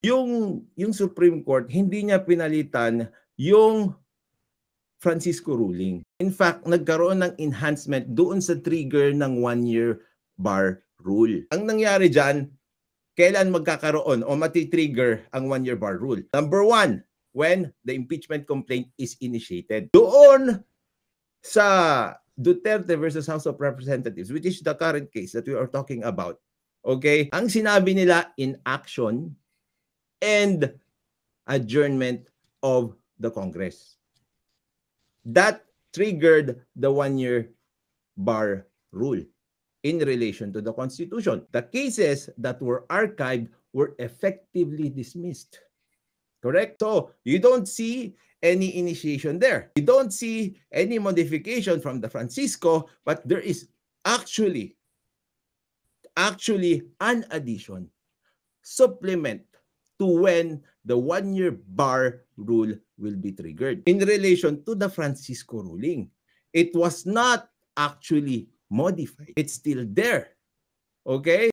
yung Supreme Court, hindi niya pinalitan yung Francisco ruling. In fact, nagkaroon ng enhancement doon sa trigger ng 1-year bar rule. Ang nangyari dyan, kailan magkakaroon o matitrigger ang 1-year bar rule? Number 1, when the impeachment complaint is initiated. Doon sa Duterte versus House of Representatives, which is the current case that we are talking about, okay, ang sinabi nila, inaction and adjournment of the Congress. That triggered the 1-year bar rule in relation to the Constitution. The cases that were archived were effectively dismissed. Correct? So, you don't see any initiation there. You don't see any modification from the Francisco, but there is actually an addition, supplement to when the 1-year bar rule will be triggered. In relation to the Francisco ruling, it was not actually modified. It's still there. Okay?